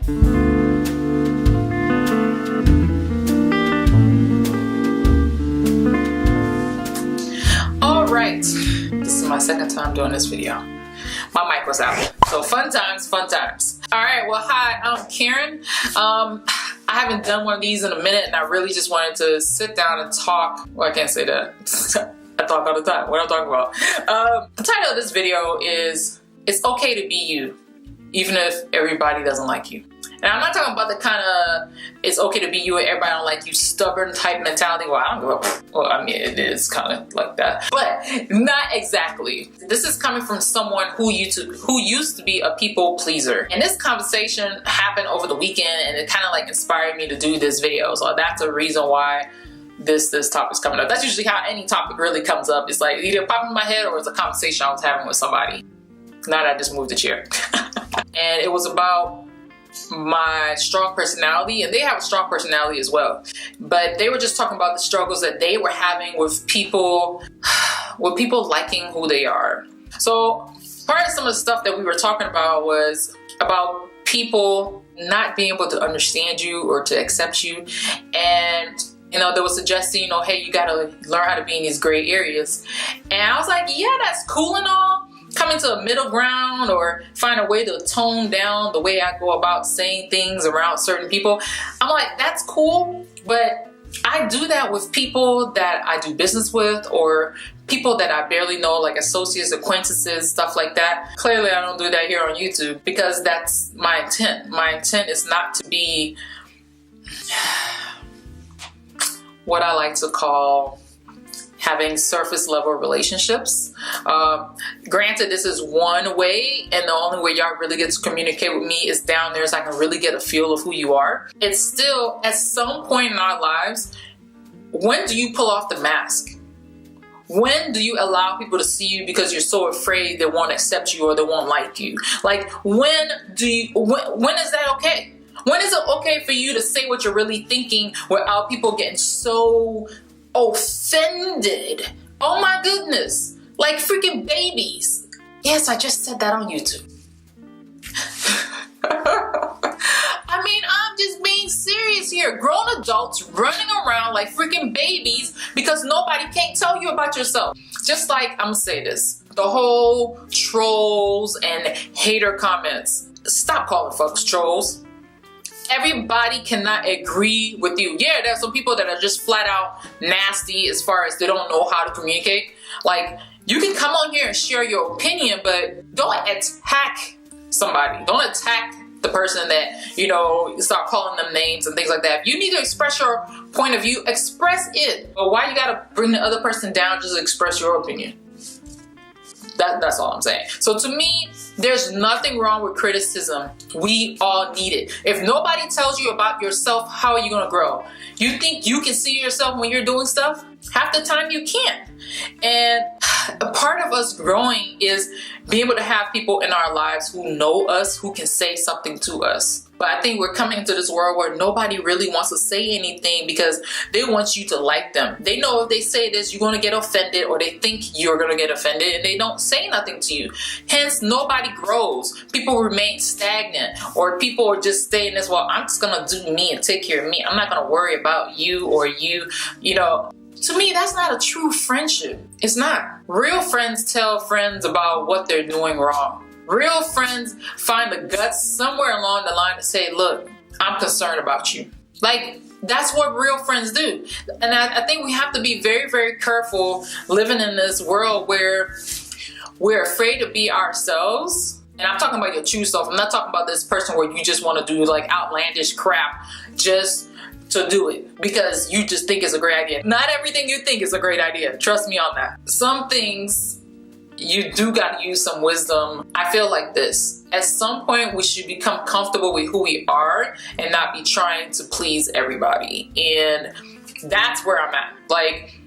Alright, this is my second time doing this video. My mic was out. So fun times, fun times. Alright, well hi, I'm Karen. I haven't done one of these in a minute and I really just wanted to sit down and talk. Well, I can't say that. I talk all the time. What I'm talking about. The title of this video is It's Okay to Be You, even if everybody doesn't like you. And I'm not talking about the kind of it's okay to be you and everybody don't like you stubborn type mentality. Well, I don't give a, well, I mean, it is kind of like that, but not exactly. This is coming from someone who used to be a people pleaser. And this conversation happened over the weekend and it kind of like inspired me to do this video. So that's a reason why this topic's coming up. That's usually how any topic really comes up. It's like either pop in my head or it's a conversation I was having with somebody. Now that I just moved the chair. And it was about my strong personality, and they have a strong personality as well, but they were just talking about the struggles that they were having with people liking who they are. So part of some of the stuff that we were talking about was about people not being able to understand you or to accept you, and you know, they were suggesting, you know, hey, you gotta learn how to be in these gray areas. And I was like, yeah, that's cool and all, coming to a middle ground or find a way to tone down the way I go about saying things around certain people. I'm like, that's cool, but I do that with people that I do business with or people that I barely know, like associates, acquaintances, stuff like that. Clearly, I don't do that here on YouTube because that's my intent. My intent is not to be what I like to call having surface level relationships. Granted, this is one way, and the only way y'all really get to communicate with me is down there so I can really get a feel of who you are. It's still, at some point in our lives, when do you pull off the mask? When do you allow people to see you because you're so afraid they won't accept you or they won't like you? Like, when is that okay? When is it okay for you to say what you're really thinking without people getting so offended? Oh my goodness, like freaking babies. Yes, I just said that on YouTube. I mean, I'm just being serious here. Grown adults running around like freaking babies because nobody can't tell you about yourself. Just like, I'm gonna say this, the whole trolls and hater comments. Stop calling folks trolls. Everybody cannot agree with you. Yeah, there's some people that are just flat out nasty as far as they don't know how to communicate. Like, you can come on here and share your opinion, but don't attack somebody. Don't attack the person that, you know, start calling them names and things like that. If you need to express your point of view, express it. But why you gotta bring the other person down just to express your opinion? That's all I'm saying. So to me, there's nothing wrong with criticism. We all need it. If nobody tells you about yourself, how are you gonna grow? You think you can see yourself when you're doing stuff? Half the time you can't. And a part of us growing is being able to have people in our lives who know us, who can say something to us. But I think we're coming into this world where nobody really wants to say anything because they want you to like them. They know if they say this, you're going to get offended, or they think you're going to get offended, and they don't say nothing to you. Hence, nobody grows. People remain stagnant, or people are just staying this, well, I'm just going to do me and take care of me. I'm not going to worry about you or you know. To me, that's not a true friendship. It's not. Real friends tell friends about what they're doing wrong. Real friends find the guts somewhere along the line to say, look, I'm concerned about you. Like, that's what real friends do. And I think we have to be very, very careful living in this world where we're afraid to be ourselves. And I'm talking about your true self. I'm not talking about this person where you just want to do like outlandish crap just to do it because you just think it's a great idea. Not everything you think is a great idea. Trust me on that. Some things you do got to use some wisdom. I feel like this. At some point, we should become comfortable with who we are and not be trying to please everybody. And that's where I'm at. Like,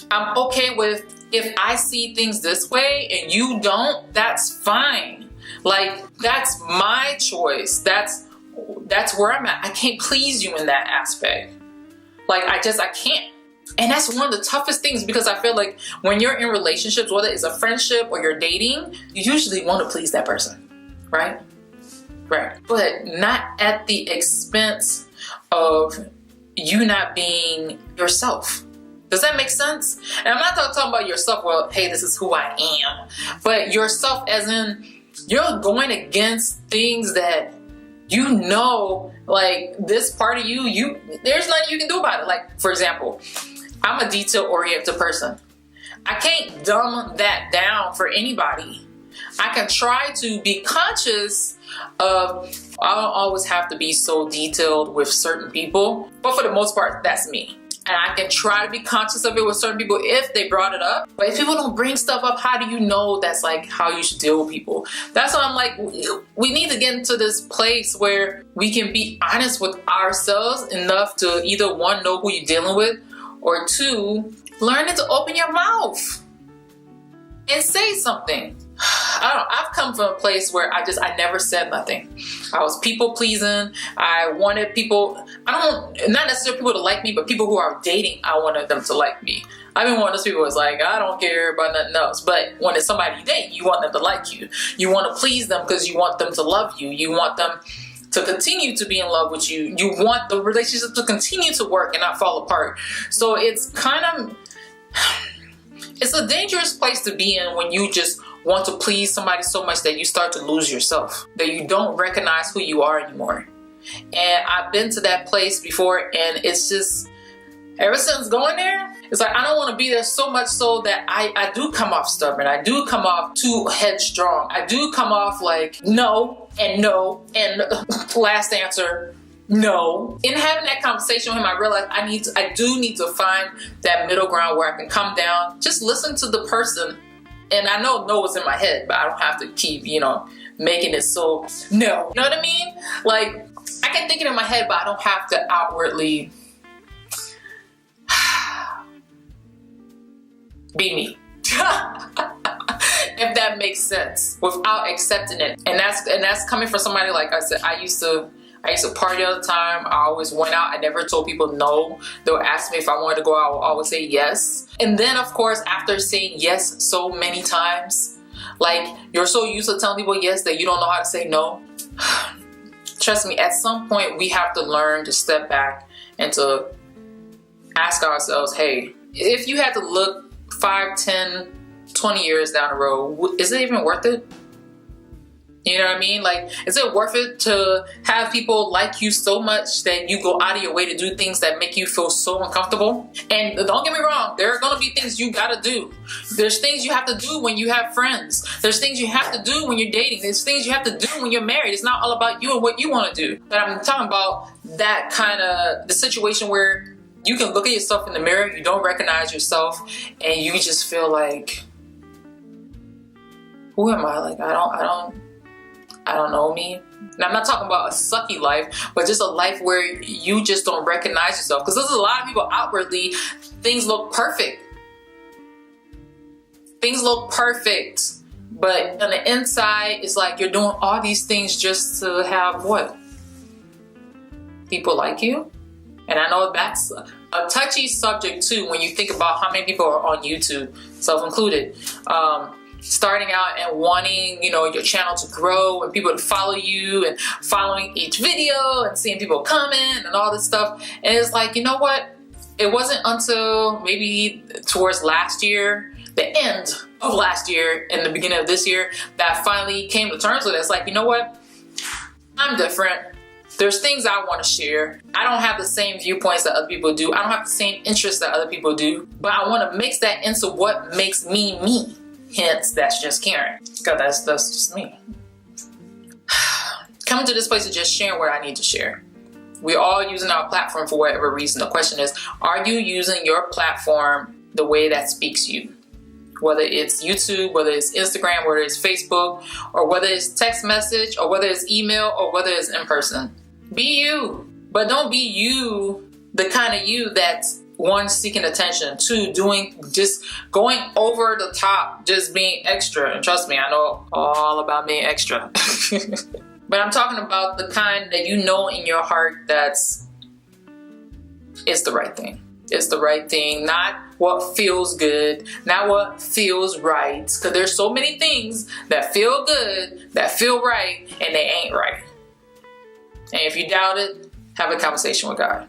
I'm okay with if I see things this way and you don't, that's fine. Like, that's my choice. That's where I'm at. I can't please you in that aspect. Like, I can't. And that's one of the toughest things because I feel like when you're in relationships, whether it's a friendship or you're dating, you usually want to please that person, right? Right. But not at the expense of you not being yourself. Does that make sense? And I'm not talking about yourself, well, hey, this is who I am. But yourself as in, you're going against things that you know, like this part of you, there's nothing you can do about it. Like, for example, I'm a detail-oriented person. I can't dumb that down for anybody. I can try to be conscious of, I don't always have to be so detailed with certain people, but for the most part, that's me. And I can try to be conscious of it with certain people if they brought it up. But if people don't bring stuff up, how do you know that's like how you should deal with people? That's why I'm like, we need to get into this place where we can be honest with ourselves enough to either one, know who you're dealing with, or two, learning to open your mouth and say something. I don't know, I've come from a place where I never said nothing. I was people pleasing. I wanted people, not necessarily people to like me, but people who are dating, I wanted them to like me. I've been one of those people who's like, I don't care about nothing else. But when it's somebody you date, you want them to like you. You want to please them because you want them to love you. You want them to continue to be in love with you. You want the relationship to continue to work and not fall apart. So it's kind of, it's a dangerous place to be in when you just want to please somebody so much that you start to lose yourself, that you don't recognize who you are anymore. And I've been to that place before, and it's just, ever since going there, it's like I don't want to be there so much so that I do come off stubborn. I do come off too headstrong. I do come off like no, and last answer, no. In having that conversation with him, I realized I do need to find that middle ground where I can come down, just listen to the person. And I know no is in my head, but I don't have to keep, making it so no. You know what I mean? Like, I can think it in my head, but I don't have to outwardly be me. If that makes sense, without accepting it. And that's coming from somebody, like I said, I used to party all the time. I always went out. I never told people no. They'll ask me if I wanted to go out. I will always say yes. And then, of course, after saying yes so many times, like, you're so used to telling people yes that you don't know how to say no. Trust me, at some point, we have to learn to step back and to ask ourselves, hey, if you had to look 5, 10, 20 years down the road, is it even worth it? You know what I mean? Like, is it worth it to have people like you so much that you go out of your way to do things that make you feel so uncomfortable? And don't get me wrong, there are going to be things you got to do. There's things you have to do when you have friends. There's things you have to do when you're dating. There's things you have to do when you're married. It's not all about you and what you want to do. But I'm talking about that kind of the situation where you can look at yourself in the mirror, you don't recognize yourself, and you just feel like, who am I? Like, I don't know me. And I'm not talking about a sucky life, but just a life where you just don't recognize yourself. Because there's a lot of people outwardly, things look perfect. Things look perfect. But on the inside, it's like you're doing all these things just to have what? People like you? And I know that's a touchy subject too when you think about how many people are on YouTube, self-included. Starting out and wanting, your channel to grow and people to follow you and following each video and seeing people comment and all this stuff. And it's like, you know what? It wasn't until maybe towards last year, the end of last year and the beginning of this year, that I finally came to terms with it. It's like, you know what? I'm different. There's things I want to share. I don't have the same viewpoints that other people do. I don't have the same interests that other people do. But I want to mix that into what makes me me. Hence, that's just Karen. Because that's just me. Coming to this place of just sharing what I need to share. We're all using our platform for whatever reason. The question is, are you using your platform the way that speaks you? Whether it's YouTube, whether it's Instagram, whether it's Facebook, or whether it's text message, or whether it's email, or whether it's in person. Be you. But don't be you, the kind of you that's one, seeking attention, two, just going over the top, just being extra. And trust me, I know all about being extra. But I'm talking about the kind that you know in your heart it's the right thing. It's the right thing, not what feels good, not what feels right. Because there's so many things that feel good, that feel right, and they ain't right. And if you doubt it, have a conversation with God.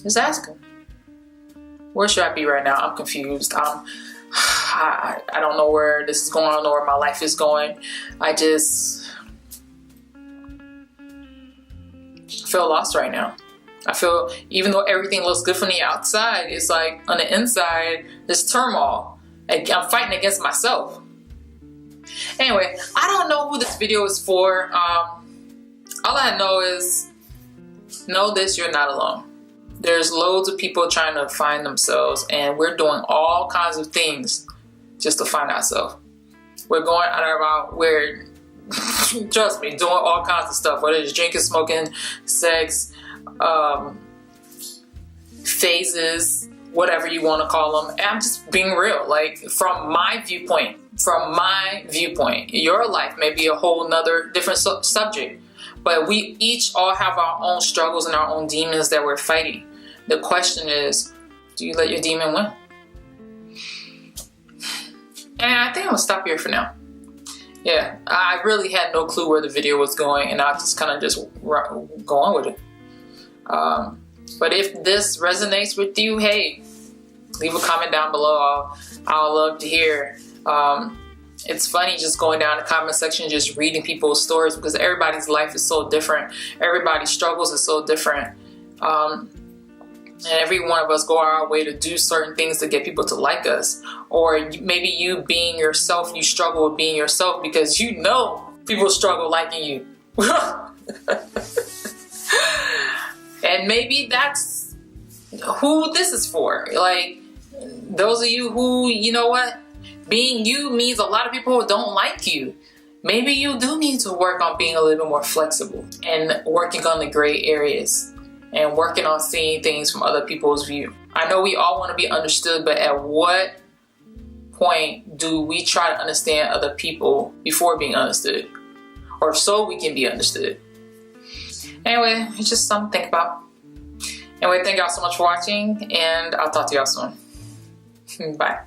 Just ask Him. Where should I be right now? I'm confused. I don't know where this is going or where my life is going. I just feel lost right now. I feel, even though everything looks good from the outside, it's like on the inside, there's turmoil. I'm fighting against myself. Anyway, I don't know who this video is for. All I know is, know this, you're not alone. There's loads of people trying to find themselves, and we're doing all kinds of things just to find ourselves. We're going out, we're, trust me, doing all kinds of stuff, whether it's drinking, smoking, sex, phases, whatever you want to call them. And I'm just being real, like from my viewpoint, your life may be a whole nother different subject, but we each all have our own struggles and our own demons that we're fighting. The question is, do you let your demon win? And I think I'm gonna stop here for now. Yeah, I really had no clue where the video was going, and I just kind of just go on with it. But if this resonates with you, hey, leave a comment down below. I'll love to hear. It's funny just going down the comment section, just reading people's stories, because everybody's life is so different. Everybody's struggles are so different. And every one of us go our way to do certain things to get people to like us. Or maybe you being yourself, you struggle with being yourself because you know people struggle liking you. And maybe that's who this is for. Like, those of you who, you know what, being you means a lot of people don't like you. Maybe you do need to work on being a little bit more flexible and working on the gray areas and working on seeing things from other people's view. I know we all want to be understood, but at what point do we try to understand other people before being understood? Or so we can be understood. Anyway, it's just something to think about. Anyway, thank y'all so much for watching, and I'll talk to y'all soon. Bye.